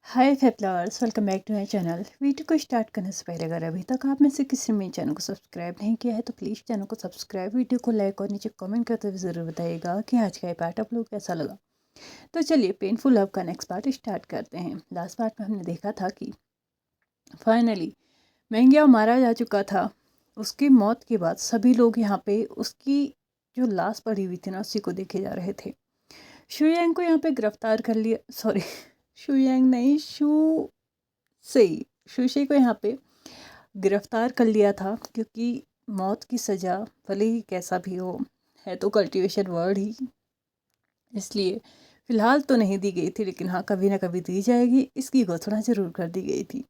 Hi flowers, welcome back to my channel. Video को start करने से पहले अगर अभी तक आप में से किसी ने मेरे चैनल को सब्सक्राइब नहीं किया है तो प्लीज़ चैनल को सब्सक्राइब, वीडियो को लाइक और नीचे कमेंट करते हुए ज़रूर बताइएगा कि आज का ये पार्ट आप लोग कैसा लगा। तो चलिए पेनफुल लव का नेक्स्ट पार्ट स्टार्ट करते हैं। लास्ट पार्ट में हमने देखा था कि फाइनली महंगिया मारा जा चुका था। उसकी मौत के बाद सभी लोग यहाँ पे उसकी जो लाश पड़ी हुई थी ना उसी को देखे जा रहे थे। शुयांग को यहाँ पे गिरफ्तार कर लिया, सॉरी शुयांग नहीं, शुशे को यहाँ पे गिरफ्तार कर लिया था क्योंकि मौत की सज़ा भले ही कैसा भी हो, है तो कल्टीवेशन वर्ड ही, इसलिए फ़िलहाल तो नहीं दी गई थी, लेकिन हाँ कभी ना कभी दी जाएगी, इसकी घोषणा ज़रूर कर दी गई थी।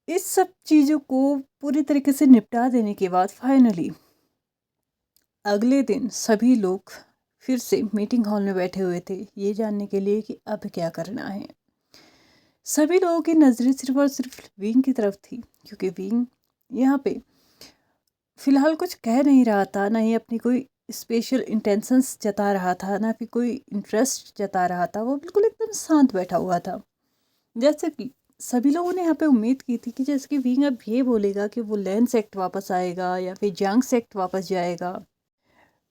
इस सब चीज़ों को पूरी तरीके से निपटा देने के बाद फाइनली अगले दिन सभी लोग फिर से मीटिंग हॉल में बैठे हुए थे ये जानने के लिए कि अब क्या करना है। सभी लोगों की नज़रें सिर्फ और सिर्फ विंग की तरफ थी क्योंकि विंग यहाँ पे फ़िलहाल कुछ कह नहीं रहा था, ना ही अपनी कोई स्पेशल इंटेंशंस जता रहा था, ना फिर कोई इंटरेस्ट जता रहा था। वो बिल्कुल एकदम शांत बैठा हुआ था। जैसे कि सभी लोगों ने यहाँ पे उम्मीद की थी कि जैसे कि विंग अब ये बोलेगा कि वो लैंड सेक्ट वापस आएगा या फिर जंग सेक्ट वापस जाएगा।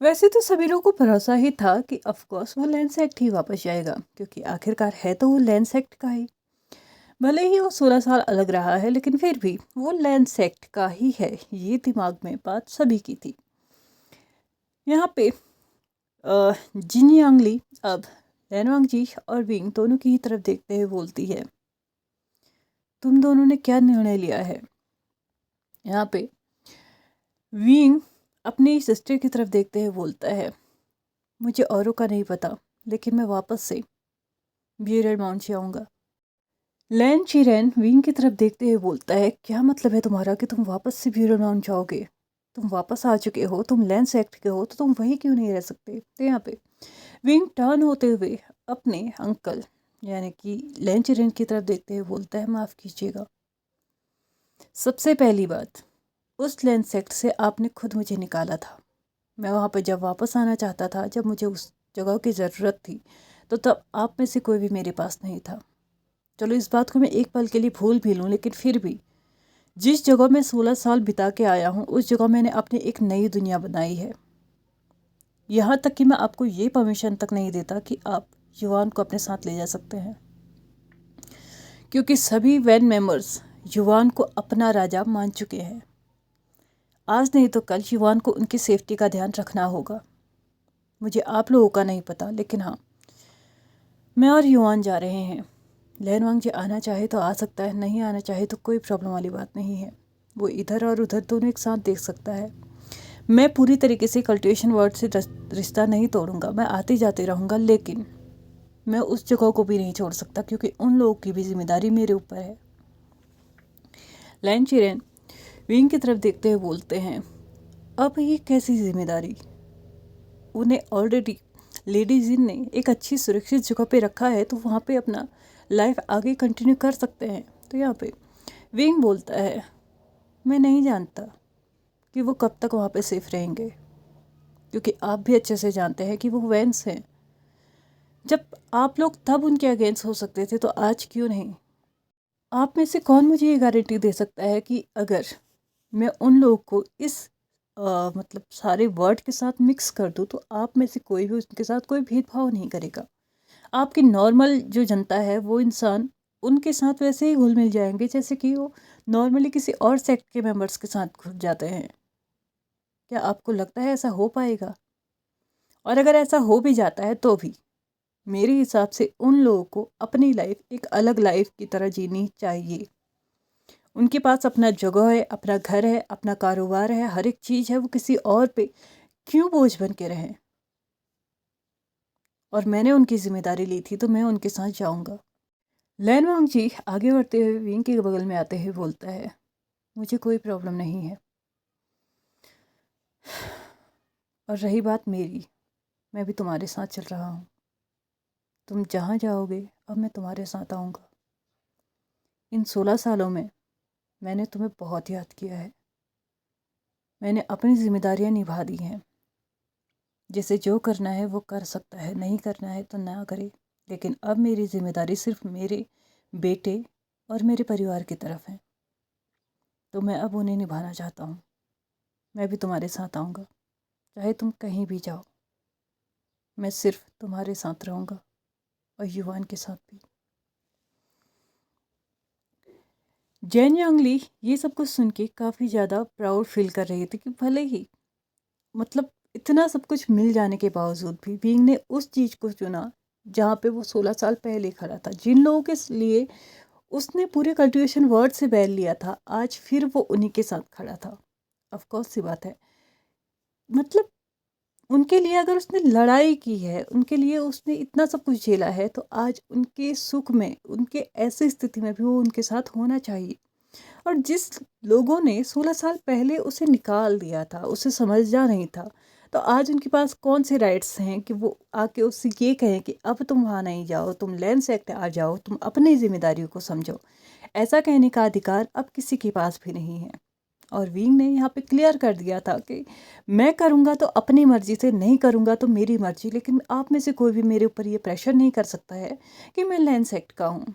वैसे तो सभी लोगों को भरोसा ही था कि ऑफ कोर्स वो लैंड सेक्ट ही वापस जाएगा क्योंकि आखिरकार है तो वो लैंड सेक्ट का ही। भले ही वो 16 साल अलग रहा है लेकिन फिर भी वो लैंड सेक्ट का ही है, ये दिमाग में बात सभी की थी। यहाँ पे जिन यांगली अब लैनवांग जी और विंग दोनों की ही तरफ देखते हुए बोलती है, तुम दोनों ने क्या निर्णय लिया है। यहाँ पे विंग अपनी सिस्टर की तरफ देखते हुए बोलता है, मुझे औरों का नहीं पता लेकिन मैं वापस से ब्यूरल माउंट से आऊँगा। लैन चिरेन विंग की तरफ देखते हुए बोलता है, क्या मतलब है तुम्हारा कि तुम वापस से ब्यूरल माउंट जाओगे? तुम वापस आ चुके हो, तुम लैंड सेक्ट के हो, तो तुम वही क्यों नहीं रह सकते? तो यहाँ पे विंग टर्न होते हुए अपने अंकल यानी कि लैन चिरेन की तरफ देखते हुए बोलता है, माफ़ कीजिएगा, सबसे पहली बात, उस लैंड सेक्ट से आपने खुद मुझे निकाला था। मैं वहाँ पर जब वापस आना चाहता था, जब मुझे उस जगह की ज़रूरत थी, तो तब आप में से कोई भी मेरे पास नहीं था। चलो इस बात को मैं एक पल के लिए भूल भी लूँ, लेकिन फिर भी जिस जगह मैं 16 साल बिता के आया हूँ उस जगह मैंने अपनी एक नई दुनिया बनाई है। यहाँ तक कि मैं आपको ये परमिशन तक नहीं देता कि आप युवान को अपने साथ ले जा सकते हैं, क्योंकि सभी वैन मेंबर्स युवान को अपना राजा मान चुके हैं। आज नहीं तो कल युवान को उनकी सेफ्टी का ध्यान रखना होगा। मुझे आप लोगों का नहीं पता, लेकिन हाँ, मैं और युवान जा रहे हैं। लैनवांग जी आना चाहे तो आ सकता है, नहीं आना चाहे तो कोई प्रॉब्लम वाली बात नहीं है। वो इधर और उधर दोनों एक साथ देख सकता है। मैं पूरी तरीके से कल्टीवेशन वर्ड से रिश्ता नहीं तोड़ूंगा, मैं आते जाते रहूँगा, लेकिन मैं उस जगह को भी नहीं छोड़ सकता क्योंकि उन लोगों की भी जिम्मेदारी मेरे ऊपर है। लैन चिरेन विंग की तरफ देखते हुए बोलते हैं, अब ये कैसी जिम्मेदारी? उन्हें ऑलरेडी लेडीज जिन ने एक अच्छी सुरक्षित जगह पे रखा है तो वहाँ पे अपना लाइफ आगे कंटिन्यू कर सकते हैं। तो यहाँ पे विंग बोलता है, मैं नहीं जानता कि वो कब तक वहाँ पे सेफ रहेंगे, क्योंकि आप भी अच्छे से जानते हैं कि वो वैंस हैं। जब आप लोग तब उनके अगेंस्ट हो सकते थे तो आज क्यों नहीं? आप में से कौन मुझे ये गारंटी दे सकता है कि अगर मैं उन लोगों को इस मतलब सारे वर्ड के साथ मिक्स कर दूँ तो आप में से कोई भी उनके साथ कोई भेदभाव नहीं करेगा? आपकी नॉर्मल जो जनता है वो इंसान उनके साथ वैसे ही घुल मिल जाएंगे जैसे कि वो नॉर्मली किसी और सेक्ट के मेंबर्स के साथ घुल जाते हैं। क्या आपको लगता है ऐसा हो पाएगा? और अगर ऐसा हो भी जाता है तो भी मेरे हिसाब से उन लोगों को अपनी लाइफ एक अलग लाइफ की तरह जीनी चाहिए। उनके पास अपना जगह है, अपना घर है, अपना कारोबार है, हर एक चीज़ है, वो किसी और पे क्यों बोझ बन के रहें? और मैंने उनकी जिम्मेदारी ली थी तो मैं उनके साथ जाऊंगा। लैनवांग जी आगे बढ़ते हुए विंग के बगल में आते हुए बोलता है, मुझे कोई प्रॉब्लम नहीं है। और रही बात मेरी, मैं भी तुम्हारे साथ चल रहा हूँ। तुम जहाँ जाओगे अब मैं तुम्हारे साथ आऊँगा। इन 16 सालों में मैंने तुम्हें बहुत याद किया है। मैंने अपनी जिम्मेदारियाँ निभा दी हैं। जिसे जो करना है वो कर सकता है, नहीं करना है तो ना करे, लेकिन अब मेरी जिम्मेदारी सिर्फ मेरे बेटे और मेरे परिवार की तरफ है, तो मैं अब उन्हें निभाना चाहता हूँ। मैं भी तुम्हारे साथ आऊँगा, चाहे तुम कहीं भी जाओ, मैं सिर्फ तुम्हारे साथ रहूँगा और युवान के साथ भी। जैन यांगली ये सब कुछ सुन के काफ़ी ज़्यादा प्राउड फील कर रही थी कि भले ही मतलब इतना सब कुछ मिल जाने के बावजूद भी विंग ने उस चीज़ को चुना जहाँ पे वो 16 साल पहले खड़ा था। जिन लोगों के लिए उसने पूरे कल्टीवेशन वर्ड से बैल लिया था, आज फिर वो उन्हीं के साथ खड़ा था। ऑफ कोर्स सी बात है, मतलब उनके लिए अगर उसने लड़ाई की है, उनके लिए उसने इतना सब कुछ झेला है, तो आज उनके सुख में, उनके ऐसी स्थिति में भी वो उनके साथ होना चाहिए। और जिस लोगों ने 16 साल पहले उसे निकाल दिया था, उसे समझना नहीं था, तो आज उनके पास कौन से राइट्स हैं कि वो आके उससे ये कहें कि अब तुम वहाँ नहीं जाओ, तुम लैंड से एक्ट आ जाओ, तुम अपनी जिम्मेदारियों को समझो। ऐसा कहने का अधिकार अब किसी के पास भी नहीं है। और विंग ने यहाँ पे क्लियर कर दिया था कि मैं करूँगा तो अपनी मर्ज़ी से, नहीं करूँगा तो मेरी मर्ज़ी, लेकिन आप में से कोई भी मेरे ऊपर ये प्रेशर नहीं कर सकता है कि मैं लैंड सेक्ट का हूँ।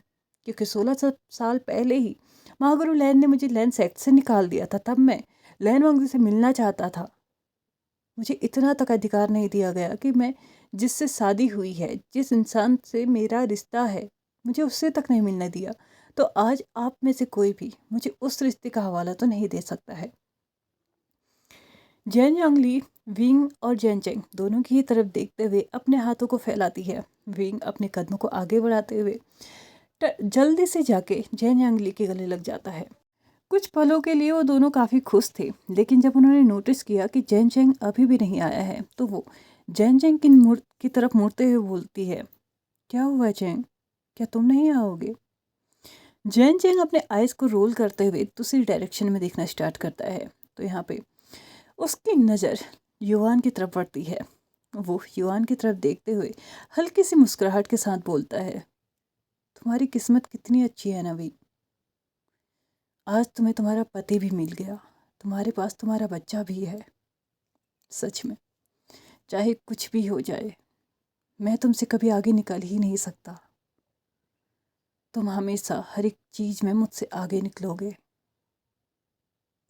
क्योंकि 16 साल पहले ही महागुरु लैन ने मुझे लैंड सेक्ट से निकाल दिया था, तब मैं लैंड वांगजी से मिलना चाहता था। मुझे इतना तक अधिकार नहीं दिया गया कि मैं जिससे शादी हुई है, जिस इंसान से मेरा रिश्ता है, मुझे उससे तक नहीं मिलने दिया। तो आज आप में से कोई भी मुझे उस रिश्ते का हवाला तो नहीं दे सकता है। जैन यांगली विंग और जैनचेंग दोनों की ही तरफ देखते हुए अपने हाथों को फैलाती है। विंग अपने कदमों को आगे बढ़ाते हुए जल्दी से जाके जैन यांगली के गले लग जाता है। कुछ पलों के लिए वो दोनों काफ़ी खुश थे, लेकिन जब उन्होंने नोटिस किया कि जैन चेंग अभी भी नहीं आया है, तो वो जैन चेंग की तरफ मुड़ते हुए बोलती है, क्या हुआ चेंग, क्या तुम नहीं आओगे? जैन चेंग अपने आइज को रोल करते हुए दूसरी डायरेक्शन में देखना स्टार्ट करता है। तो यहाँ पे उसकी नज़र युवान की तरफ बढ़ती है। वो युवान की तरफ देखते हुए हल्की सी मुस्कुराहट के साथ बोलता है, तुम्हारी किस्मत कितनी अच्छी है नवी, आज तुम्हें तुम्हारा पति भी मिल गया, तुम्हारे पास तुम्हारा बच्चा भी है। सच में चाहे कुछ भी हो जाए, मैं तुमसे कभी आगे निकल ही नहीं सकता। तुम हमेशा हर एक चीज़ में मुझसे आगे निकलोगे।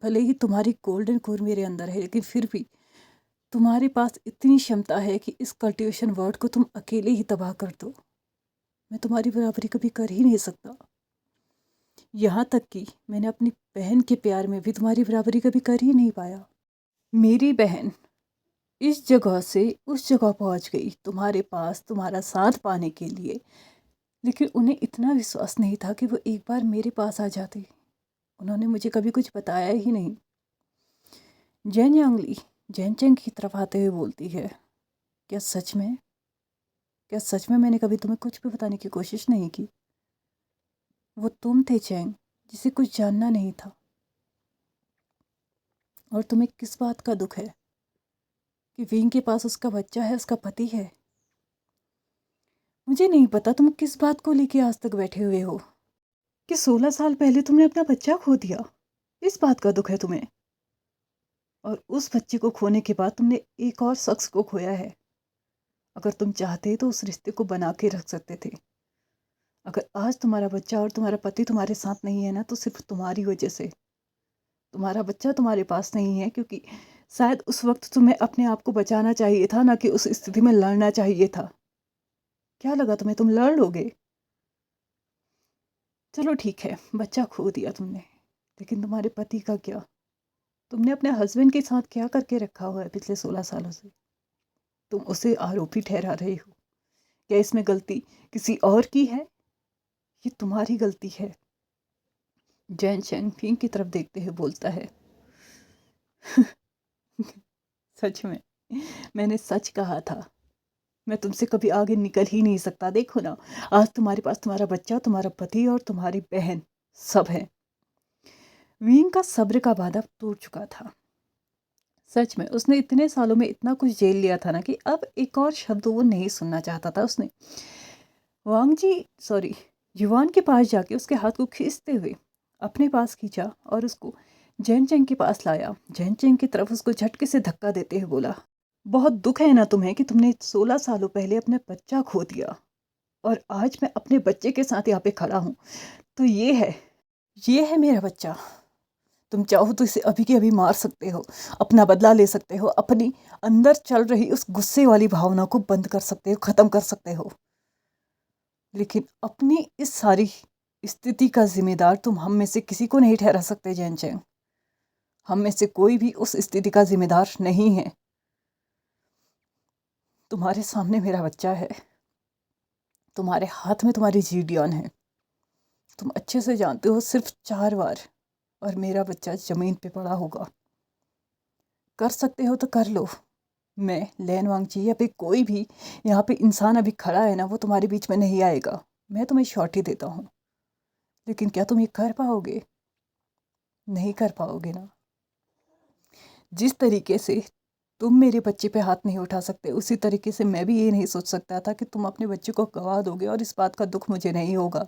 भले ही तुम्हारी गोल्डन कोर मेरे अंदर है, लेकिन फिर भी तुम्हारे पास इतनी क्षमता है कि इस कल्टीवेशन वर्ड को तुम अकेले ही तबाह कर दो। मैं तुम्हारी बराबरी कभी कर ही नहीं सकता। यहाँ तक कि मैंने अपनी बहन के प्यार में भी तुम्हारी बराबरी कभी कर ही नहीं पाया। मेरी बहन इस जगह से उस जगह पहुंच गई तुम्हारे पास तुम्हारा साथ पाने के लिए, लेकिन उन्हें इतना विश्वास नहीं था कि वो एक बार मेरे पास आ जाते। उन्होंने मुझे कभी कुछ बताया ही नहीं। जैन यांगली जैन चेंग की तरफ आते हुए बोलती है, क्या सच में, क्या सच में मैंने कभी तुम्हें कुछ भी बताने की कोशिश नहीं की? वो तुम थे चैंग, जिसे कुछ जानना नहीं था। और तुम्हें किस बात का दुख है कि विंग के पास उसका बच्चा है, उसका पति है? मुझे नहीं पता तुम किस बात को लेके आज तक बैठे हुए हो कि 16 साल पहले तुमने अपना बच्चा खो दिया, इस बात का दुख है तुम्हें। और उस बच्चे को खोने के बाद तुमने एक और शख्स को खोया है। अगर तुम चाहते तो उस रिश्ते को बना के रख सकते थे। अगर आज तुम्हारा बच्चा और तुम्हारा पति तुम्हारे साथ नहीं है ना, तो सिर्फ तुम्हारी वजह से। तुम्हारा बच्चा तुम्हारे पास नहीं है क्योंकि शायद उस वक्त तुम्हें अपने आप को बचाना चाहिए था, ना कि उस स्थिति में लड़ना चाहिए था। क्या लगा तुम्हें तुम लड़ लोगे? चलो ठीक है, बच्चा खो दिया तुमने, लेकिन तुम्हारे पति का क्या? तुमने अपने हस्बैंड के साथ क्या करके रखा हुआ है पिछले 16 सालों से? तुम उसे आरोपी ठहरा रहे हो। क्या इसमें गलती किसी और की है? ये तुम्हारी गलती है। जैन चैंगफिंग की तरफ देखते हुए बोलता है, सच में मैंने सच कहा था, मैं तुमसे कभी आगे निकल ही नहीं सकता। देखो ना, आज तुम्हारे पास तुम्हारा बच्चा, तुम्हारा पति और तुम्हारी बहन सब है। वीन का सब्र का बांधा टूट चुका था। सच में उसने इतने सालों में इतना कुछ झेल लिया था ना कि अब एक और शब्द वो नहीं सुनना चाहता था। उसने युवान के पास जाके उसके हाथ को खींचते हुए अपने पास खींचा और उसको जैन चेंग के पास लाया। जैन चेंग की तरफ उसको झटके से धक्का देते हुए बोला, बहुत दुख है ना तुम्हें कि तुमने 16 सालों पहले अपने बच्चा खो दिया। और आज मैं अपने बच्चे के साथ यहाँ पे खड़ा हूँ। तो ये है मेरा बच्चा। तुम चाहो तो इसे अभी के अभी मार सकते हो, अपना बदला ले सकते हो, अपनी अंदर चल रही उस गुस्से वाली भावना को बंद कर सकते हो, ख़त्म कर सकते हो। लेकिन अपनी इस सारी स्थिति का ज़िम्मेदार तुम हम में से किसी को नहीं ठहरा सकते जैन चैंग। हम में से कोई भी उस स्थिति का ज़िम्मेदार नहीं है। तुम्हारे सामने मेरा बच्चा है, तुम्हारे हाथ में तुम्हारी जीडियन है। तुम अच्छे से जानते हो सिर्फ 4 बार और मेरा बच्चा ज़मीन पे पड़ा होगा। कर सकते हो तो कर लो। मैं लैन वांगची या फिर कोई भी यहाँ पे इंसान अभी खड़ा है ना, वो तुम्हारे बीच में नहीं आएगा। मैं तुम्हें शॉट ही देता हूँ, लेकिन क्या तुम ये कर पाओगे? नहीं कर पाओगे ना। जिस तरीके से तुम मेरे बच्चे पे हाथ नहीं उठा सकते, उसी तरीके से मैं भी ये नहीं सोच सकता था कि तुम अपने बच्चे को गवा दोगे और इस बात का दुख मुझे नहीं होगा।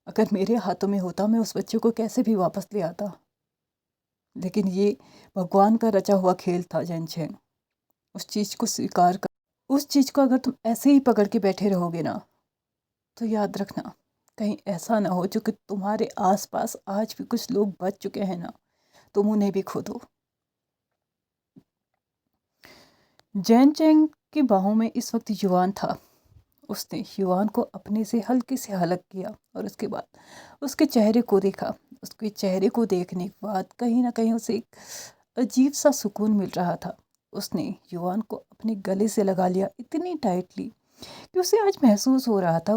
अगर मेरे हाथों में होता मैं उस बच्चे को कैसे भी वापस ले आता। लेकिन ये भगवान का रचा हुआ खेल था जैन चैंग। उस चीज़ को स्वीकार कर, उस चीज़ को अगर तुम ऐसे ही पकड़ के बैठे रहोगे ना, तो याद रखना कहीं ऐसा ना हो जो कि तुम्हारे आसपास आज भी कुछ लोग बच चुके हैं ना, तुम उन्हें भी खो दो। जैन चैंग की बाहों में इस वक्त युवान था। उसने युवान को अपने से हल्के से हलक किया और उसके बाद उसके चेहरे को देखा। उसके चेहरे को देखने के बाद कहीं ना कहीं उसे एक अजीब सा सुकून मिल रहा था। उसने युवान को अपने गले से लगा लिया इतनी टाइटली कि उसे आज महसूस हो रहा था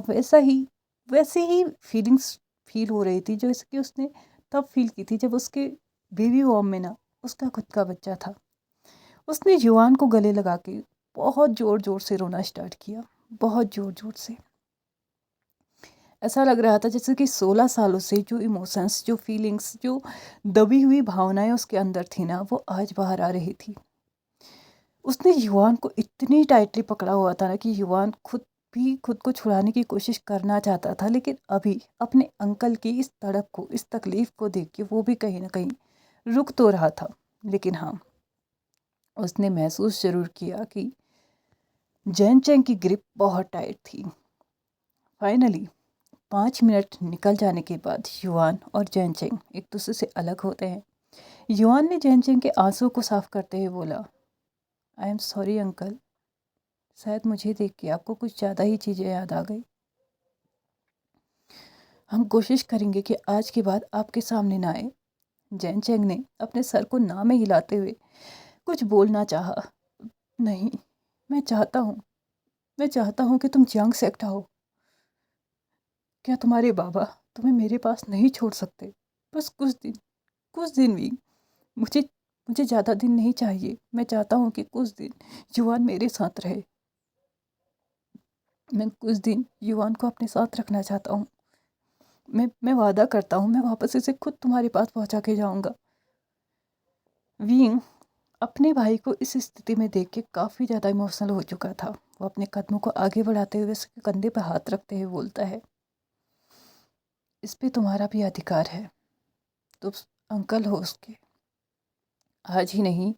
वैसे ही फीलिंग्स फील हो रही थी जो इसकी उसने तब फील की थी जब उसके बेबी वॉर्म में ना उसका खुद का बच्चा था। उसने युवान को गले लगा के बहुत ज़ोर ज़ोर से रोना स्टार्ट किया, बहुत ज़ोर ज़ोर से। ऐसा लग रहा था जैसे कि 16 सालों से जो इमोशंस, जो फीलिंग्स, जो दबी हुई भावनाएं उसके अंदर थी ना, वो आज बाहर आ रही थी। उसने युवान को इतनी टाइटली पकड़ा हुआ था ना कि युवान खुद को छुड़ाने की कोशिश करना चाहता था, लेकिन अभी अपने अंकल की इस तड़प को, इस तकलीफ को देख के वो भी कहीं ना कहीं रुक तो रहा था। लेकिन हाँ, उसने महसूस ज़रूर किया कि जैन चैंग की ग्रिप बहुत टाइट थी। फाइनली 5 मिनट निकल जाने के बाद युवान और जैन चैंग एक दूसरे से अलग होते हैं। युवान ने जैन चैंग के आंसू को साफ करते हुए बोला, आई एम सॉरी अंकल, शायद मुझे देख के आपको कुछ ज़्यादा ही चीज़ें याद आ गई। हम कोशिश करेंगे कि आज के बाद आपके सामने ना आए। जैन चैंग ने अपने सर को ना में हिलाते हुए कुछ बोलना चाहा। नहीं, मैं चाहता हूँ कि तुम जियांग से एकटा हो। क्या तुम्हारे बाबा तुम्हें मेरे पास नहीं छोड़ सकते? बस कुछ दिन भी। मुझे मुझे ज़्यादा दिन नहीं चाहिए। मैं चाहता हूँ कि कुछ दिन युवान मेरे साथ रहे। मैं कुछ दिन युवान को अपने साथ रखना चाहता हूँ। मैं वादा करता हूँ मैं वापस इसे खुद तुम्हारे पास पहुँचा के जाऊँगा। वीइंग अपने भाई को इस स्थिति में देख के काफ़ी ज़्यादा इमोशनल हो चुका था। वो अपने कदमों को आगे बढ़ाते हुए उसके कंधे पर हाथ रखते हुए बोलता है, इस पे तुम्हारा भी अधिकार है। तुम अंकल हो उसके। आज ही नहीं,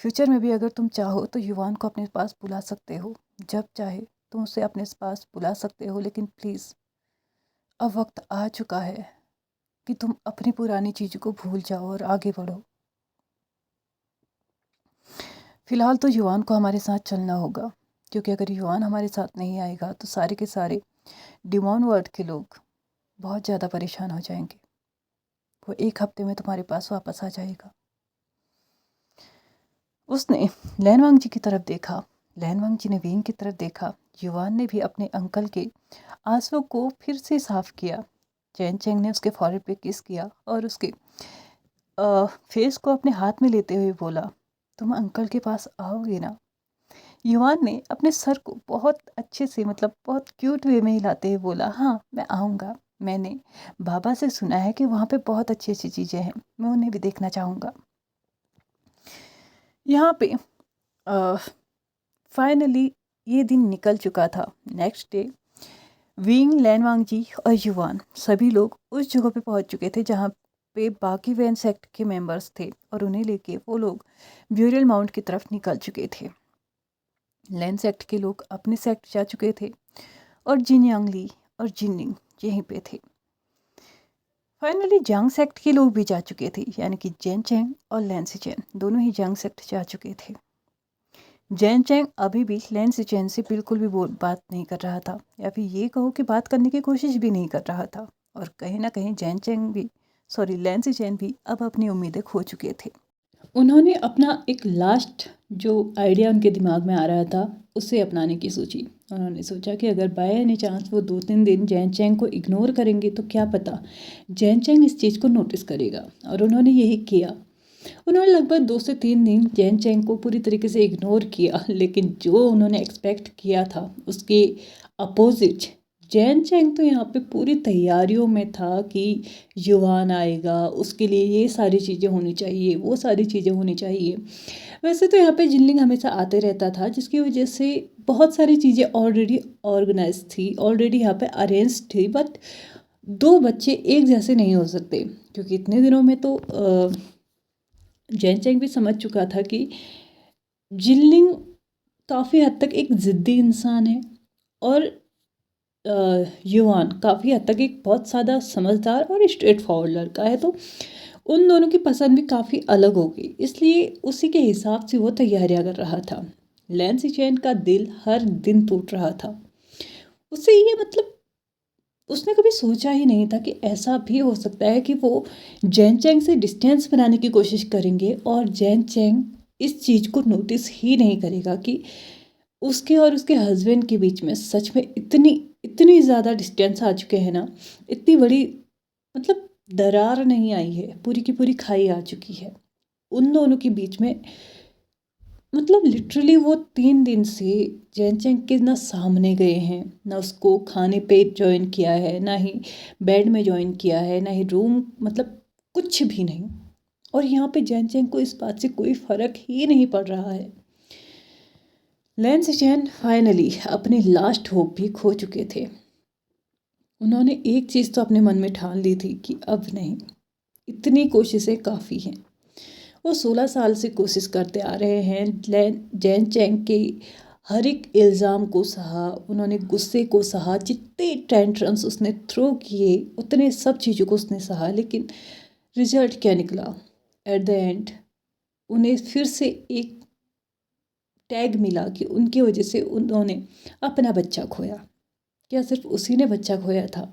फ्यूचर में भी अगर तुम चाहो तो युवान को अपने पास बुला सकते हो। जब चाहे तुम उसे अपने पास बुला सकते हो, लेकिन प्लीज़ अब वक्त आ चुका है कि तुम अपनी पुरानी चीज़ों को भूल जाओ और आगे बढ़ो। फ़िलहाल तो युवान को हमारे साथ चलना होगा, क्योंकि अगर युवान हमारे साथ नहीं आएगा तो सारे के सारे डिमॉन वर्ल्ड के लोग बहुत ज़्यादा परेशान हो जाएंगे। वो 1 हफ्ते में तुम्हारे पास वापस आ जाएगा। उसने लैनवांग जी की तरफ देखा, लैनवांग जी ने वींग की तरफ देखा। युवान ने भी अपने अंकल के आंसू को फिर से साफ किया। चैन चैंग ने उसके फॉरहेड पे किस किया और उसके फेस को अपने हाथ में लेते हुए बोला, तुम अंकल के पास आओगे ना? युवान ने अपने सर को बहुत अच्छे से, मतलब बहुत क्यूट वे में हिलाते हुए बोला, हाँ मैं आऊँगा। मैंने बाबा से सुना है कि वहाँ पे बहुत अच्छी अच्छी चीज़ें हैं, मैं उन्हें भी देखना चाहूँगा। यहाँ पे फाइनली ये दिन निकल चुका था। नेक्स्ट डे विंग, लैनवांग जी और युवान सभी लोग उस जगह पे पहुंच चुके थे जहाँ पे बाकी वैन सेक्ट के मेंबर्स थे, और उन्हें लेके वो लोग ब्यूरियल माउंट की तरफ निकल चुके थे। लैन सेक्ट के लोग अपने सेक्ट जा चुके थे और जिन यांगली और जिननिंग यहीं पे थे। फाइनली जांग सेक्ट के लोग भी जा चुके थे, यानी कि जैन चैंग और लैन सिचेन दोनों ही जांग सेक्ट जा चुके थे। जैन चैंग अभी भी लैन सिचेन से बिल्कुल भी बात नहीं कर रहा था, या फिर ये कहो कि बात करने की कोशिश भी नहीं कर रहा था। और कहीं ना कहीं लैन सिचेन भी अब अपनी उम्मीदें खो चुके थे। उन्होंने अपना एक लास्ट जो आइडिया उनके दिमाग में आ रहा था उसे अपनाने की सोची। उन्होंने सोचा कि अगर बाय एनी चांस वो 2-3 दिन जैन चैंग को इग्नोर करेंगे तो क्या पता जैन चैंग इस चीज़ को नोटिस करेगा, और उन्होंने यही किया। उन्होंने लगभग 2 से 3 दिन जैन चैंग को पूरी तरीके से इग्नोर किया, लेकिन जो उन्होंने एक्सपेक्ट किया था उसके अपोजिट जैन चैंग तो यहाँ पे पूरी तैयारियों में था कि युवान आएगा, उसके लिए ये सारी चीज़ें होनी चाहिए, वो सारी चीज़ें होनी चाहिए। वैसे तो यहाँ पे जिनलिंग हमेशा आते रहता था, जिसकी वजह से बहुत सारी चीज़ें ऑलरेडी ऑर्गेनाइज थी, ऑलरेडी यहाँ पे अरेंज थी। बट 2 बच्चे एक जैसे नहीं हो सकते, क्योंकि इतने दिनों में तो जैन चैंग भी समझ चुका था कि जिनलिंग काफ़ी हद तक एक ज़िद्दी इंसान है और युवान काफ़ी हद तक एक बहुत ज़्यादा समझदार और स्ट्रेट फॉरवर्ड लड़का है। तो उन दोनों की पसंद भी काफ़ी अलग होगी, इसलिए उसी के हिसाब से वो तैयारियां कर रहा था। लैन सिचेन का दिल हर दिन टूट रहा था। उसे ये मतलब उसने कभी सोचा ही नहीं था कि ऐसा भी हो सकता है कि वो जैन चैंग से डिस्टेंस बनाने की कोशिश करेंगे और जैन चैंग इस चीज़ को नोटिस ही नहीं करेगा कि उसके और उसके हस्बैंड के बीच में सच में इतनी इतनी ज़्यादा डिस्टेंस आ चुके हैं ना, इतनी बड़ी मतलब दरार नहीं आई है, पूरी की पूरी खाई आ चुकी है उन दोनों के बीच में। मतलब लिटरली वो 3 दिन से जैन चैंग के ना सामने गए हैं, ना उसको खाने पे ज्वाइन किया है, ना ही बेड में ज्वाइन किया है, ना ही रूम, मतलब कुछ भी नहीं। और यहाँ पे जैन चैंग को इस बात से कोई फ़र्क ही नहीं पड़ रहा है। लैन सिचेन फाइनली अपनी लास्ट होप भी खो चुके थे। उन्होंने एक चीज़ तो अपने मन में ठान ली थी कि अब नहीं, इतनी कोशिशें काफ़ी हैं। वो 16 साल से कोशिश करते आ रहे हैं, जैन चैंग के हर एक इल्ज़ाम को सहा, उन्होंने गुस्से को सहा, जितने टेंट्रम्स उसने थ्रो किए उतने सब चीज़ों को उसने सहा, लेकिन रिजल्ट क्या निकला? एट द एंड उन्हें फिर से एक टैग मिला कि उनकी वजह से उन्होंने अपना बच्चा खोया। क्या सिर्फ उसी ने बच्चा खोया था?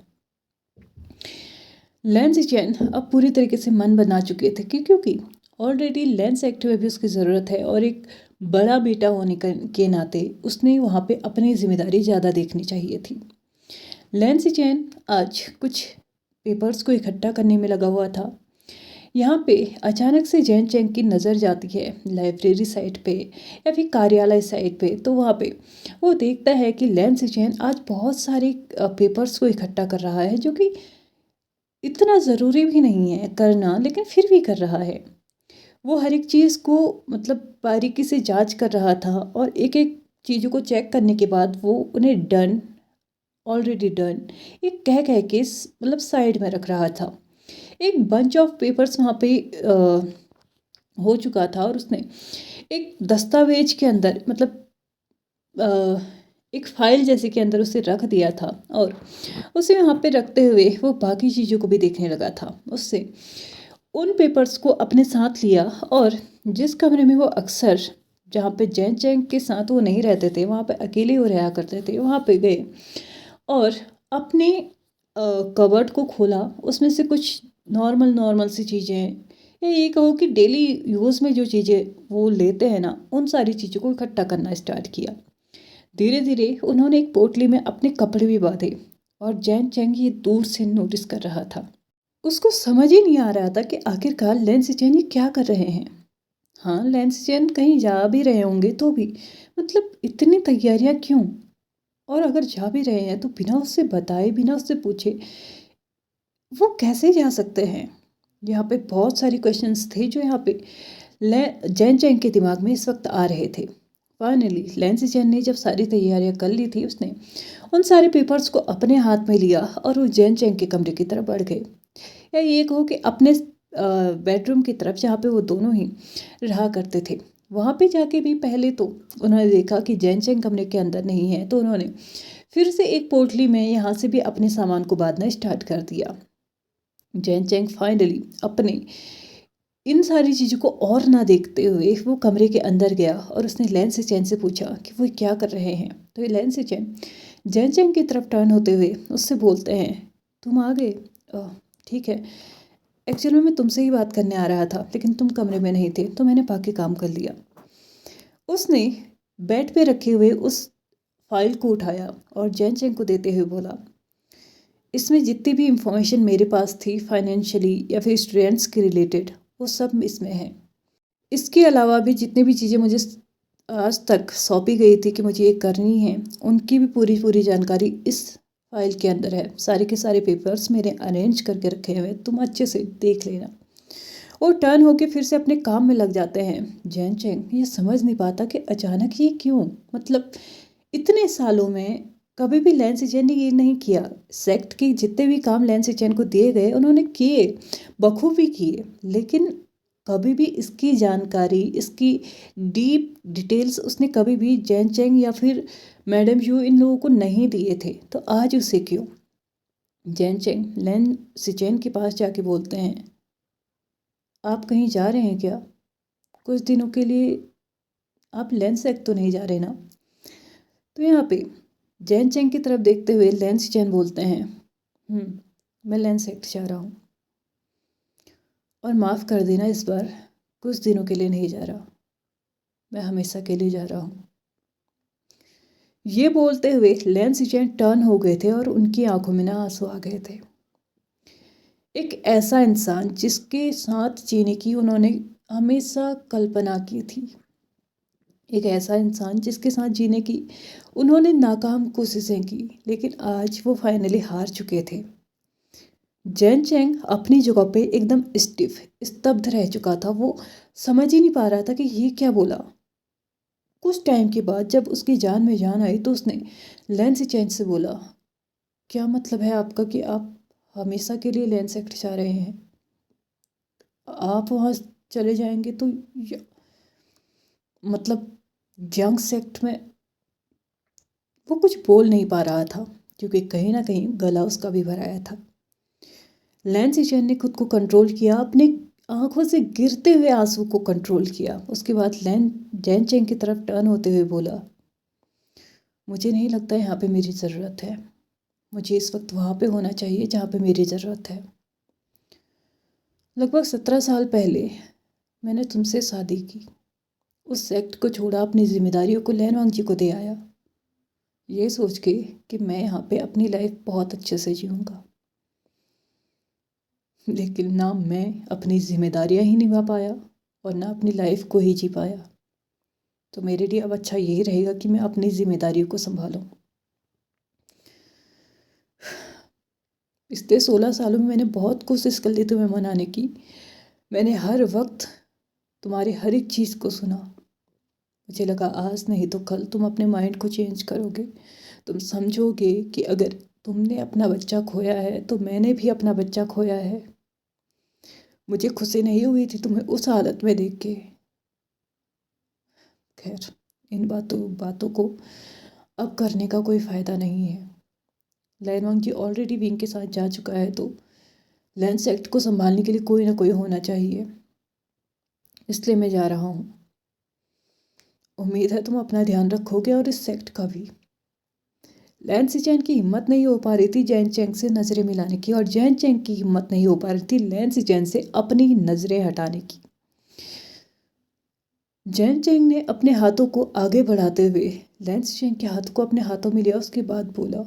लैन सिचेन अब पूरी तरीके से मन बना चुके थे क्योंकि ऑलरेडी लैन सेक्टर में भी उसकी ज़रूरत है, और एक बड़ा बेटा होने के नाते उसने वहाँ पे अपनी जिम्मेदारी ज़्यादा देखनी चाहिए थी। लैन सिचेन आज कुछ पेपर्स को इकट्ठा करने में लगा हुआ था। यहाँ पे अचानक से जैन चैंग की नज़र जाती है लाइब्रेरी साइट पे या फिर कार्यालय साइट पे। तो वहाँ पे वो देखता है कि लैन सिचेन आज बहुत सारे पेपर्स को इकट्ठा कर रहा है, जो कि इतना ज़रूरी भी नहीं है करना, लेकिन फिर भी कर रहा है। वो हर एक चीज़ को मतलब बारीकी से जांच कर रहा था, और एक एक चीज़ों को चेक करने के बाद वो उन्हें डन, ऑलरेडी डन, एक कह कह के मतलब साइड में रख रहा था। एक बंच ऑफ पेपर्स वहाँ पे हो चुका था, और उसने एक दस्तावेज के अंदर मतलब एक फाइल जैसे के अंदर उसे रख दिया था, और उसे वहाँ पे रखते हुए वो बाकी चीज़ों को भी देखने लगा था। उससे उन पेपर्स को अपने साथ लिया, और जिस कमरे में वो अक्सर, जहाँ पे जैन चैंग के साथ वो नहीं रहते थे, वहाँ पे अकेले वो रहा करते थे, वहाँ पे गए और अपने कबर्ड को खोला। उसमें से कुछ नॉर्मल सी चीज़ें, या ये कहो कि डेली यूज़ में जो चीज़ें वो लेते हैं ना, उन सारी चीज़ों को इकट्ठा करना स्टार्ट किया। धीरे धीरे उन्होंने एक पोटली में अपने कपड़े भी बांधे, और जैन चैंग ये दूर से नोटिस कर रहा था। उसको समझ ही नहीं आ रहा था कि आखिरकार लैन सिचेन ये क्या कर रहे हैं। हाँ, लैन सिचेन कहीं जा भी रहे होंगे तो भी मतलब इतनी तैयारियां क्यों? और अगर जा भी रहे हैं तो बिना उससे बताए, बिना उससे पूछे वो कैसे जा सकते हैं? यहाँ पे बहुत सारी क्वेश्चंस थे जो यहाँ पे जैन चैंग के दिमाग में इस वक्त आ रहे थे। फाइनली लैन सिचेन ने जब सारी तैयारियां कर ली थी, उसने उन सारे पेपर्स को अपने हाथ में लिया और वो जैन चैंग के कमरे की तरफ बढ़ गए, या ये कहो कि अपने बेडरूम की तरफ, जहाँ पे वो दोनों ही रहा करते थे। वहाँ पे जाके भी पहले तो उन्होंने देखा कि जैन चैंग कमरे के अंदर नहीं है, तो उन्होंने फिर से एक पोटली में यहाँ से भी अपने सामान को बांधना स्टार्ट कर दिया। जैन चेंग फाइनली अपने इन सारी चीज़ों को और ना देखते हुए वो कमरे के अंदर गया और उसने लैन से चैन से पूछा कि वो क्या कर रहे हैं। तो ये लैन से चैन जैन चेंग की तरफ टर्न होते हुए उससे बोलते हैं, तुम आ गए, ठीक है, एक्चुअली मैं तुमसे ही बात करने आ रहा था लेकिन तुम कमरे में नहीं थे तो मैंने बाकी काम कर लिया। उसने बेड पे रखे हुए उस फाइल को उठाया और जैन चेंग को देते हुए बोला, इसमें जितनी भी इंफॉर्मेशन मेरे पास थी फाइनेंशियली या फिर स्टूडेंट्स के रिलेटेड वो सब इसमें है। इसके अलावा भी जितनी भी चीज़ें मुझे आज तक सौंपी गई थी कि मुझे ये करनी है उनकी भी पूरी पूरी जानकारी इस फाइल के अंदर है। सारे के सारे पेपर्स मेरे अरेंज करके रखे हुए हैं, तुम अच्छे से देख लेना। और टर्न होके फिर से अपने काम में लग जाते हैं। जैन चेंग ये समझ नहीं पाता कि अचानक ये क्यों, मतलब इतने सालों में कभी भी लैन सिचेन ने ये नहीं किया। सेक्ट के जितने भी काम लैन सिचेन को दिए गए उन्होंने किए, बखूबी किए, लेकिन कभी भी इसकी जानकारी, इसकी डीप डिटेल्स उसने कभी भी जैन चेंग या फिर मैडम यू इन लोगों को नहीं दिए थे। तो आज उसे क्यों? जैन चेंग लैन सिचेन के पास जाके बोलते हैं, आप कहीं जा रहे हैं क्या? कुछ दिनों के लिए आप लैन सेक्ट तो नहीं जा रहे ना? तो यहाँ पे जैन चेंग की तरफ देखते हुए लैन सिचेन बोलते हैं, मैं लैन सेक्ट जा रहा हूँ और माफ़ कर देना, इस बार कुछ दिनों के लिए नहीं जा रहा, मैं हमेशा के लिए जा रहा हूँ। ये बोलते हुए लैन सिचेन टर्न हो गए थे और उनकी आंखों में ना आंसू आ गए थे। एक ऐसा इंसान जिसके साथ जीने की उन्होंने हमेशा कल्पना की थी, एक ऐसा इंसान जिसके साथ जीने की उन्होंने नाकाम कोशिशें की, लेकिन आज वो फाइनली हार चुके थे। जैन चेंग अपनी जगह पे एकदम स्टिफ स्तब्ध रह चुका था। वो समझ ही नहीं पा रहा था कि ये क्या बोला। कुछ टाइम के बाद जब उसकी जान में जान आई तो उसने लैन सिचेन से बोला, क्या मतलब है आपका कि आप हमेशा के लिए लैन सेक्ट जा रहे हैं? आप वहाँ चले जाएंगे तो मतलब जंग सेक्ट में। वो कुछ बोल नहीं पा रहा था क्योंकि कहीं ना कहीं गला उसका भी भराया था। लैन सिचेन ने खुद को कंट्रोल किया, अपने आंखों से गिरते हुए आंसू को कंट्रोल किया। उसके बाद लैन जैन चेंग की तरफ टर्न होते हुए बोला, मुझे नहीं लगता यहाँ पे मेरी ज़रूरत है, मुझे इस वक्त वहाँ पे होना चाहिए जहाँ पे मेरी ज़रूरत है। लगभग 17 साल पहले मैंने तुमसे शादी की, उस सेक्ट को छोड़ा, अपनी जिम्मेदारियों को लैन वांग जी को दे आया, ये सोच के कि मैं यहाँ पे अपनी लाइफ बहुत अच्छे से जीऊँगा। लेकिन ना मैं अपनी जिम्मेदारियाँ ही निभा पाया और ना अपनी लाइफ को ही जी पाया। तो मेरे लिए अब अच्छा यही रहेगा कि मैं अपनी जिम्मेदारियों को संभालूं। पिछले 16 सालों में मैंने बहुत कोशिश कर ली तुम्हें मनाने की। मैंने हर वक्त तुम्हारी हर एक चीज़ को सुना। मुझे लगा आज नहीं तो कल तुम अपने माइंड को चेंज करोगे, तुम समझोगे कि अगर तुमने अपना बच्चा खोया है तो मैंने भी अपना बच्चा खोया है। मुझे खुशी नहीं हुई थी तुम्हें उस हालत में देख के। खैर, इन बातों बातों को अब करने का कोई फ़ायदा नहीं है। लैन वांग जी ऑलरेडी विंग के साथ जा चुका है तो लैन सेक्ट को संभालने के लिए कोई ना कोई होना चाहिए, इसलिए मैं जा रहा हूँ। उम्मीद है तुम अपना ध्यान रखोगे और इस सेक्ट का भी। लैन सिचेन की हिम्मत नहीं हो पा रही थी जैन चेंग से नज़रें मिलाने की और जैन चेंग की हिम्मत नहीं हो पा रही थी लैन सिचेन से अपनी नज़रें हटाने की। जैन चेंग ने अपने हाथों को आगे बढ़ाते हुए लैन सिचेन के हाथ को अपने हाथों में लिया। उसके बाद बोला,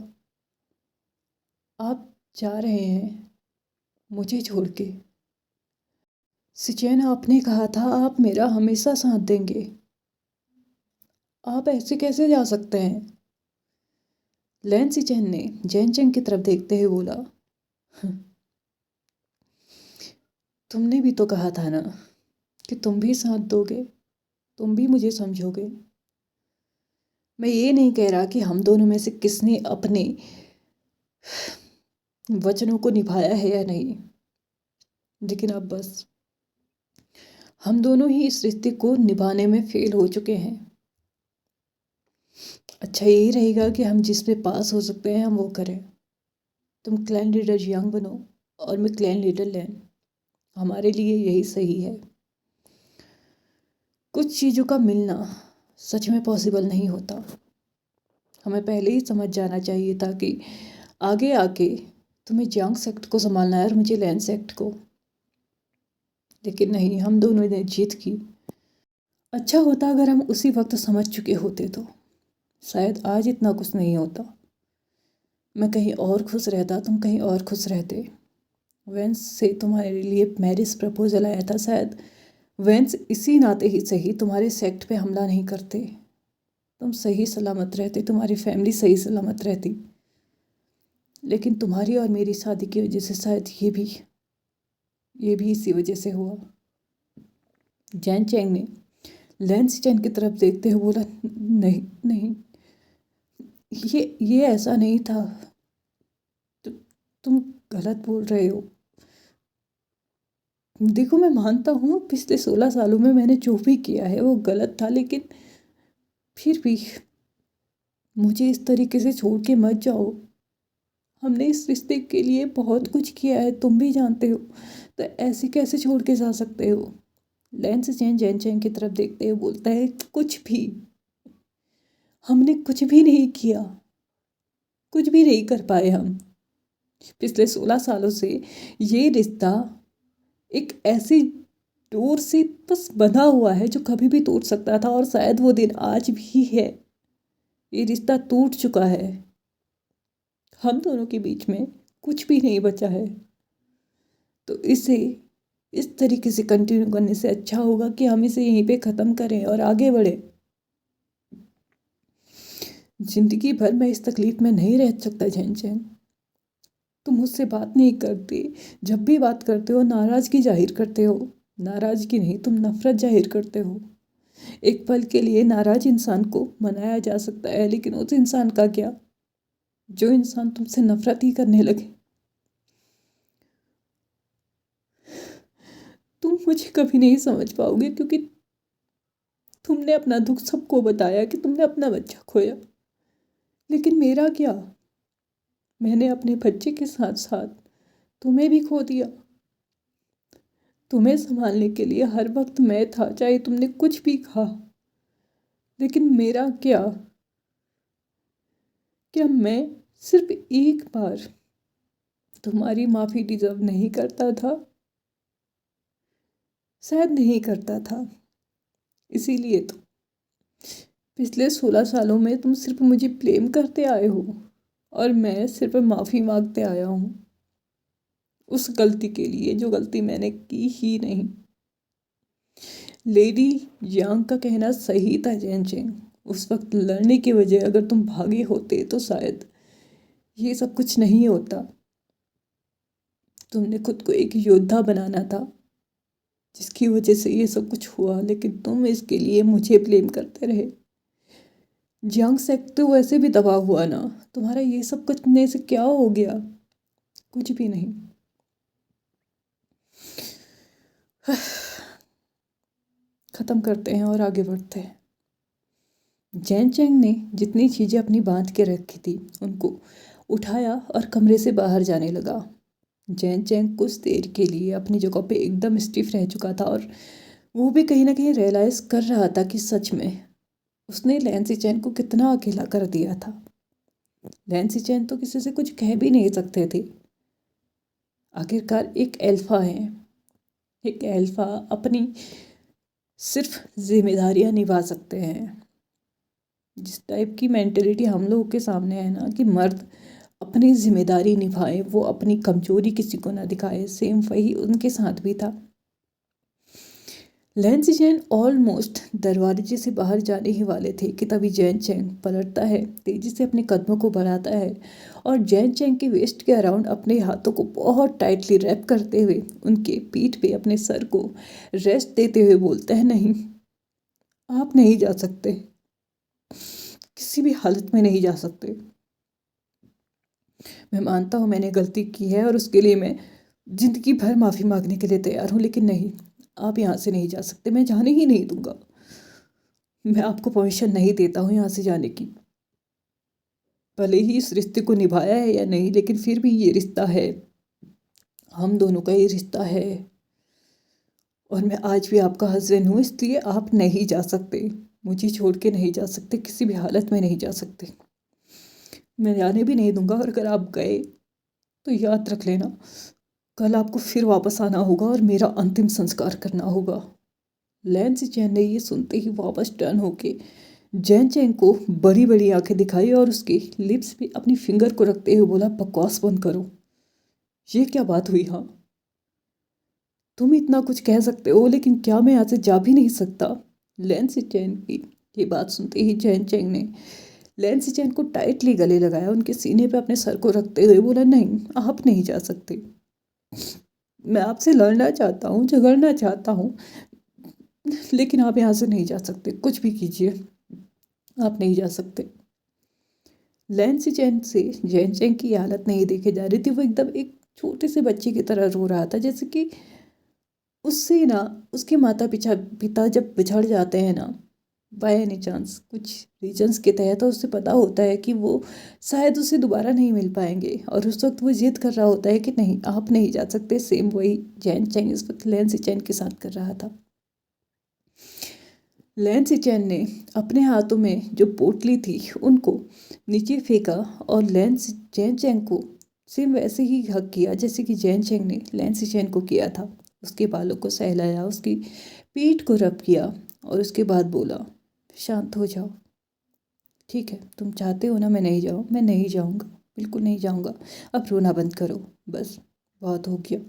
आप जा रहे हैं मुझे छोड़ के? सिचेन, आपने कहा था आप मेरा हमेशा साथ देंगे, आप ऐसे कैसे जा सकते हैं? लैन सिचेन ने जैन चेंग की तरफ देखते हुए बोला, तुमने भी तो कहा था ना कि तुम भी साथ दोगे, तुम भी मुझे समझोगे। मैं ये नहीं कह रहा कि हम दोनों में से किसने अपने वचनों को निभाया है या नहीं, लेकिन अब बस हम दोनों ही इस रिश्ते को निभाने में फेल हो चुके हैं। अच्छा यही रहेगा कि हम जिस पे पास हो सकते हैं हम वो करें। तुम क्लैन लीडर यंग बनो और मैं क्लैन लीडर लैन। हमारे लिए यही सही है। कुछ चीज़ों का मिलना सच में पॉसिबल नहीं होता। हमें पहले ही समझ जाना चाहिए था कि आगे आके तुम्हें यंग सेक्ट को संभालना है और मुझे लैन सेक्ट को। लेकिन नहीं, हम दोनों ने जीत की। अच्छा होता अगर हम उसी वक्त समझ चुके होते तो शायद आज इतना कुछ नहीं होता। मैं कहीं और खुश रहता, तुम कहीं और खुश रहते। वेंस से तुम्हारे लिए मैरिज प्रपोजल आया था, शायद वेंस इसी नाते ही सही तुम्हारे सेक्ट पे हमला नहीं करते। तुम सही सलामत रहते, तुम्हारी फैमिली सही सलामत रहती। लेकिन तुम्हारी और मेरी शादी की वजह से शायद ये भी इसी वजह से हुआ। जैन चैंग ने लैंस चैन की तरफ देखते हुए बोला, नहीं नहीं, ये ऐसा नहीं था। तुम गलत बोल रहे हो। देखो मैं मानता हूँ पिछले 16 सालों में मैंने जो भी किया है वो गलत था, लेकिन फिर भी मुझे इस तरीके से छोड़ के मत जाओ। हमने इस रिश्ते के लिए बहुत कुछ किया है, तुम भी जानते हो। तो ऐसे कैसे छोड़ के जा सकते हो। लैंस चैन जैन चैन की तरफ देखते हुए बोलता है, कुछ भी, हमने कुछ भी नहीं किया, कुछ भी नहीं कर पाए हम। पिछले 16 सालों से ये रिश्ता एक ऐसी डोर से बस बंधा हुआ है जो कभी भी टूट सकता था, और शायद वो दिन आज भी है। ये रिश्ता टूट चुका है। हम दोनों के बीच में कुछ भी नहीं बचा है। तो इसे इस तरीके से कंटिन्यू करने से अच्छा होगा कि हम इसे यहीं पे ख़त्म करें और आगे बढ़े। जिंदगी भर मैं इस तकलीफ में नहीं रह सकता झैन चैन। तुम मुझसे बात नहीं करते, जब भी बात करते हो नाराज़गी जाहिर करते हो। नाराज़गी नहीं, तुम नफरत जाहिर करते हो। एक पल के लिए नाराज इंसान को मनाया जा सकता है, लेकिन उस इंसान का क्या जो इंसान तुमसे नफरत ही करने लगे। तुम मुझे कभी नहीं समझ पाओगे, क्योंकि तुमने अपना दुख सबको बताया कि तुमने अपना बच्चा खोया। लेकिन मेरा क्या, मैंने अपने बच्चे के साथ साथ तुम्हें भी खो दिया। तुम्हें संभालने के लिए हर वक्त मैं था, चाहे तुमने कुछ भी कहा। लेकिन मेरा क्या, क्या मैं सिर्फ एक बार तुम्हारी माफ़ी डिजर्व नहीं करता था। शायद नहीं करता था। इसीलिए तो पिछले 16 सालों में तुम सिर्फ मुझे ब्लेम करते आए हो और मैं सिर्फ माफ़ी मांगते आया हूँ उस गलती के लिए जो गलती मैंने की ही नहीं। लेडी यांग का कहना सही था जैन चेंग। उस वक्त लड़ने की वजह अगर तुम भागे होते तो शायद ये सब कुछ नहीं होता। तुमने खुद को एक योद्धा बनाना था जिसकी वजह से ये सब कुछ हुआ, लेकिन तुम इसके लिए मुझे ब्लेम करते रहे। जंग सेक्ट तो वैसे भी दबा हुआ ना, तुम्हारा ये सब करने से क्या हो गया, कुछ भी नहीं। ख़त्म करते हैं और आगे बढ़ते हैं। जैन चैंग ने जितनी चीज़ें अपनी बांध के रखी थी उनको उठाया और कमरे से बाहर जाने लगा। जैन चैंग कुछ देर के लिए अपनी जगह पे एकदम स्टिफ रह चुका था और वो भी कहीं ना कहीं रियलाइज़ कर रहा था कि सच में उसने लैंसी चैन को कितना अकेला कर दिया था। लैंसी चैन तो किसी से कुछ कह भी नहीं सकते थे। आखिरकार एक एल्फा है। एक एल्फा अपनी सिर्फ जिम्मेदारियां निभा सकते हैं। जिस टाइप की मेंटेलिटी हम लोगों के सामने है ना कि मर्द अपनी जिम्मेदारी निभाए, वो अपनी कमजोरी किसी को ना दिखाए, सेम वही उनके साथ भी था। लैंसी चैन ऑलमोस्ट दरवाजे से बाहर जाने ही वाले थे कि तभी जैन चैंग पलटता है, तेजी से अपने कदमों को बढ़ाता है और जैन चैंग के वेस्ट के अराउंड अपने हाथों को बहुत टाइटली रैप करते हुए उनके पीठ पे अपने सर को रेस्ट देते हुए बोलता है, नहीं, आप नहीं जा सकते, किसी भी हालत में नहीं जा सकते। मैं मानता हूँ मैंने गलती की है और उसके लिए मैं ज़िंदगी भर माफ़ी मांगने के लिए तैयार हूँ, लेकिन नहीं, आप यहाँ से नहीं जा सकते। मैं जाने ही नहीं दूँगा। मैं आपको परमिशन नहीं देता हूँ यहाँ से जाने की। भले ही इस रिश्ते को निभाया है या नहीं, लेकिन फिर भी ये रिश्ता है, हम दोनों का ये रिश्ता है, और मैं आज भी आपका हस्बैंड हूँ, इसलिए आप नहीं जा सकते, मुझे छोड़ के नहीं जा सकते, किसी भी हालत में नहीं जा सकते। मैं जाने भी नहीं दूंगा, और अगर आप गए तो याद रख लेना, कल आपको फिर वापस आना होगा और मेरा अंतिम संस्कार करना होगा। लैंसी चैन ने ये सुनते ही वापस टर्न होके जैन चैंग को बड़ी बड़ी आंखें दिखाई और उसके लिप्स पे अपनी फिंगर को रखते हुए बोला, बकवास बंद करो। ये क्या बात हुई? हाँ, तुम इतना कुछ कह सकते हो, लेकिन क्या मैं यहाँ से जा भी नहीं सकता? लैंसी चैन की ये बात सुनते ही जैन चैंग ने लैंसी चैन को टाइटली गले लगाया, उनके सीने पे अपने सर को रखते हुए बोला, नहीं, आप नहीं जा सकते। मैं आपसे लड़ना चाहता हूँ, झगड़ना चाहता हूँ, लेकिन आप यहाँ से नहीं जा सकते, कुछ भी कीजिए, आप नहीं जा सकते। लैंसी चैन से जैन चैंग की हालत नहीं देखी जा रही थी। वो एकदम एक छोटे से बच्चे की तरह रो रहा था, जैसे कि उससे ना उसके माता पिता जब बिछड़ जाते हैं ना, बाय एनी चांस कुछ रीजंस के तहत, तो उससे पता होता है कि वो शायद उसे दोबारा नहीं मिल पाएंगे, और उस वक्त वो जिद कर रहा होता है कि नहीं, आप नहीं जा सकते। सेम वही जैन चैंग इस वक्त लैंसी चैन के साथ कर रहा था। लैंसी चैन ने अपने हाथों में जो पोटली थी उनको नीचे फेंका, और जैन चैंग को सेम वैसे ही हक किया जैसे कि जैन चैंग ने लैंसी चैन को किया था। उसके बालों को सहलाया, उसकी पीठ को रब किया, और उसके बाद बोला, शांत हो जाओ, ठीक है, तुम चाहते हो ना मैं नहीं जाऊँ, मैं नहीं जाऊँगा, बिल्कुल नहीं जाऊँगा, अब रोना बंद करो, बस बहुत हो गया।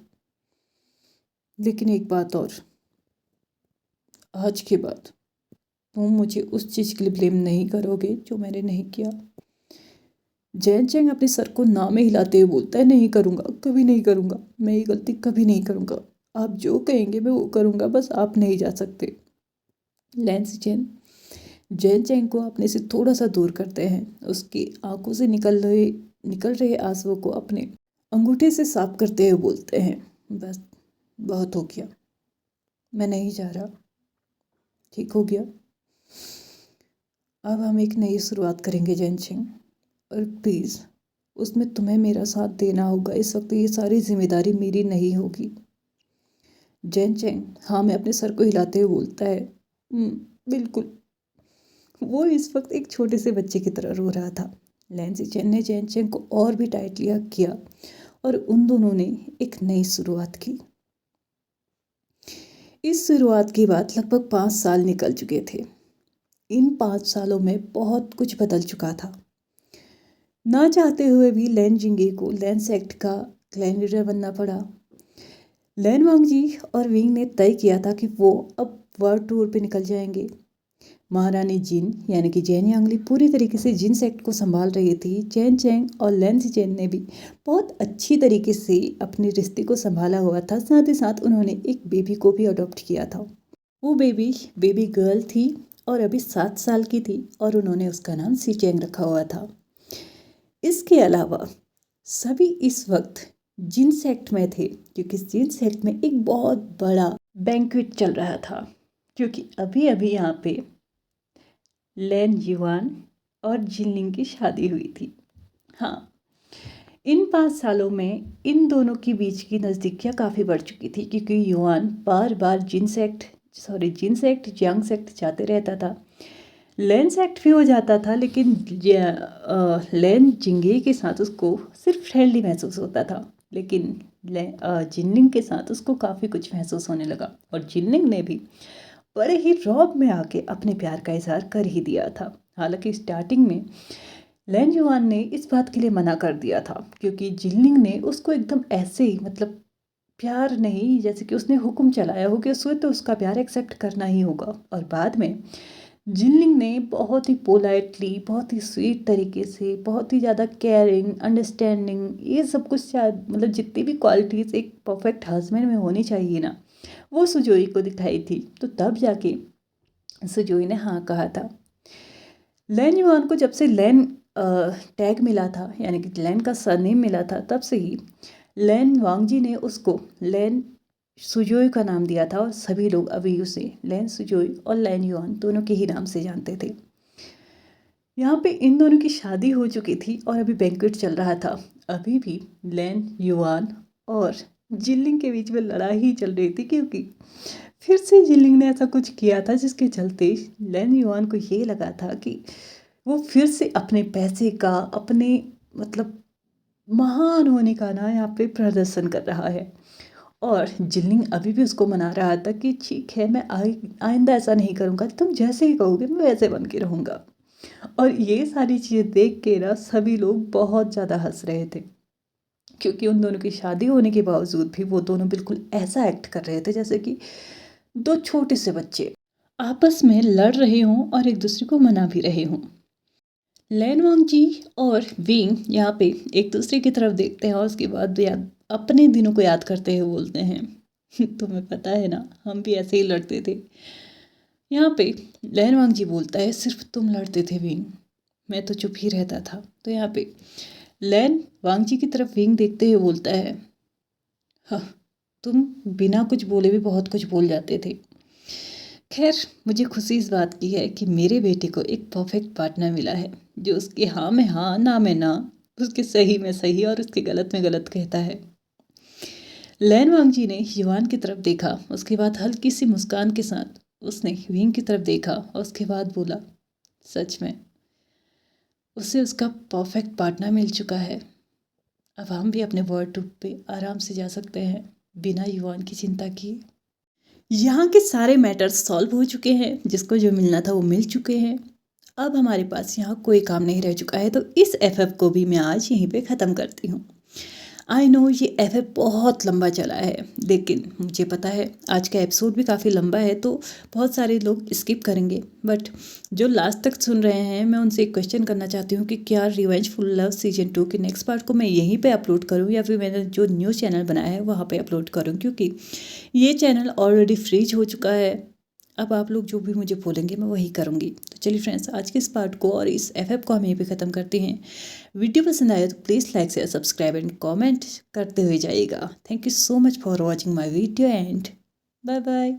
लेकिन एक बात और, आज के बाद तुम मुझे उस चीज़ के लिए ब्लेम नहीं करोगे जो मैंने नहीं किया। जैन चैंग अपने सर को ना में हिलाते हुए बोलता है, नहीं करूँगा, कभी नहीं करूँगा, मैं ये गलती कभी नहीं करूँगा, आप जो कहेंगे मैं वो करूँगा, बस आप नहीं जा सकते। लैंसी चैन जैन चैंग को अपने से थोड़ा सा दूर करते हैं, उसकी आंखों से निकल रहे आंसुओं को अपने अंगूठे से साफ करते हुए बोलते हैं, बस बहुत हो गया, मैं नहीं जा रहा, ठीक हो गया, अब हम एक नई शुरुआत करेंगे जैन चैंग, और प्लीज़ उसमें तुम्हें मेरा साथ देना होगा। इस वक्त ये सारी जिम्मेदारी मेरी नहीं होगी। जैन चैंग हाँ में अपने सर को हिलाते हुए बोलता है, बिल्कुल। वो इस वक्त एक छोटे से बच्चे की तरह रो रहा था। लैंसी चैन ने जैन चैंग को और भी टाइटली हग किया, और उन दोनों ने एक नई शुरुआत की। इस शुरुआत के बाद लगभग 5 साल निकल चुके थे। इन 5 सालों में बहुत कुछ बदल चुका था। ना चाहते हुए भी लैन जिंगे को लैन सेक्ट का क्लैन लीडर बनना पड़ा। लैन वांगजी और विंग ने तय किया था कि वो अब वर्ल्ड टूर पे निकल जाएंगे। महारानी जिन यानी कि जैन यांगली पूरी तरीके से जिन सेक्ट को संभाल रही थी। जैन चैंग और लैंसी चैन ने भी बहुत अच्छी तरीके से अपने रिश्ते को संभाला हुआ था। साथ ही साथ उन्होंने एक बेबी को भी अडॉप्ट किया था। वो बेबी गर्ल थी और अभी 7 साल की थी, और उन्होंने उसका नाम सी चैंग रखा हुआ था। इसके अलावा सभी इस वक्त जिन सेक्ट में थे, क्योंकि जिन सेक्ट में एक बहुत बड़ा बैंक्वेट चल रहा था, क्योंकि अभी अभी यहाँ पे लैन युआन और जिनलिंग की शादी हुई थी। हाँ, इन 5 सालों में इन दोनों के बीच की नज़दीकियाँ काफ़ी बढ़ चुकी थी, क्योंकि युआन बार बार जिन सेक्ट जियांग सेक्ट जाते रहता था। लैन सेक्ट भी हो जाता था, लेकिन लैन जिंगे के साथ उसको सिर्फ फ्रेंडली महसूस होता था, लेकिन जिनलिंग के साथ उसको काफ़ी कुछ महसूस होने लगा। और जिनलिंग ने भी बड़े ही रौब में आके अपने प्यार का इजहार कर ही दिया था। हालांकि स्टार्टिंग में लैन युआन ने इस बात के लिए मना कर दिया था, क्योंकि जिनलिंग ने उसको एकदम ऐसे ही मतलब प्यार नहीं, जैसे कि उसने हुक्म चलाया हो कि उसे तो उसका प्यार एक्सेप्ट करना ही होगा। और बाद में जिनलिंग ने बहुत ही पोलाइटली, बहुत ही स्वीट तरीके से, बहुत ही ज़्यादा केयरिंग, अंडरस्टैंडिंग, ये सब कुछ शायद मतलब जितनी भी क्वालिटीज़ एक परफेक्ट हस्बैंड में होनी चाहिए ना, वो सुजोई को दिखाई थी। तो तब जाके सुजोई ने हाँ कहा था। लैन युआन को जब से लैन टैग मिला था, यानी कि लैन का सरनेम मिला था, तब से ही लैन वांगजी ने उसको लैन सुजोई का नाम दिया था, और सभी लोग अभी उसे लैन सुजोई और लैन युआन दोनों के ही नाम से जानते थे। यहाँ पे इन दोनों की शादी हो चुकी थी और अभी बैंक्वेट चल रहा था। अभी भी लैन युआन और जिनलिंग के बीच में लड़ाई ही चल रही थी, क्योंकि फिर से जिनलिंग ने ऐसा कुछ किया था जिसके चलते लैन युआन को ये लगा था कि वो फिर से अपने पैसे का, अपने मतलब महान होने का ना यहाँ पे प्रदर्शन कर रहा है। और जिनलिंग अभी भी उसको मना रहा था कि ठीक है, मैं आइंदा ऐसा नहीं करूँगा, तुम जैसे ही कहोगे मैं वैसे बन के रहूँगा। और ये सारी चीज़ें देख के ना सभी लोग बहुत ज़्यादा हंस रहे थे, क्योंकि उन दोनों की शादी होने के बावजूद भी वो दोनों बिल्कुल ऐसा एक्ट कर रहे थे जैसे कि दो छोटे से बच्चे आपस में लड़ रहे हों और एक दूसरे को मना भी रहे हों। लैन वांगजी और विंग यहाँ पे एक दूसरे की तरफ देखते हैं और उसके बाद याद अपने दिनों को याद करते हुए बोलते हैं तुम्हें पता है ना, हम भी ऐसे ही लड़ते थे। यहाँ पे लैन वांगजी बोलता है, सिर्फ तुम लड़ते थे विंग, मैं तो चुप ही रहता था। तो यहाँ पे लैन वांगजी की तरफ विंग देखते हुए बोलता है, हाँ, तुम बिना कुछ बोले भी बहुत कुछ बोल जाते थे। खैर, मुझे खुशी इस बात की है कि मेरे बेटे को एक परफेक्ट पार्टनर मिला है, जो उसके हाँ में हाँ, ना में ना, उसके सही में सही और उसके गलत में गलत कहता है। लैन वांगजी ने युआन की तरफ देखा, उसके बाद हल्की सी मुस्कान के साथ उसने विंग की तरफ देखा और उसके बाद बोला, सच में उसे उसका परफेक्ट पार्टनर मिल चुका है। अब हम भी अपने वर्ल्ड टूर पे आराम से जा सकते हैं बिना युआन की चिंता किए। यहाँ के सारे मैटर्स सॉल्व हो चुके हैं, जिसको जो मिलना था वो मिल चुके हैं। अब हमारे पास यहाँ कोई काम नहीं रह चुका है, तो इस एफएफ को भी मैं आज यहीं पे ख़त्म करती हूँ। आई नो ये एफएफ बहुत लंबा चला है, लेकिन मुझे पता है आज का एपिसोड भी काफ़ी लंबा है, तो बहुत सारे लोग स्किप करेंगे। बट जो लास्ट तक सुन रहे हैं, मैं उनसे एक क्वेश्चन करना चाहती हूँ कि क्या रिवेंजफुल लव सीजन 2 के नेक्स्ट पार्ट को मैं यहीं पे अपलोड करूँ या फिर मैंने जो न्यू चैनल बनाया है वहाँ पे अपलोड करूँ, क्योंकि ये चैनल ऑलरेडी फ्रीज हो चुका है। अब आप लोग जो भी मुझे बोलेंगे मैं वही करूँगी। तो चलिए फ्रेंड्स, आज के इस पार्ट को और इस एफएफ को हम यहीं पे ख़त्म करते हैं। वीडियो पसंद आया तो please like share subscribe and comment करते हुए जाइएगा। Thank you so much for watching my video and bye bye.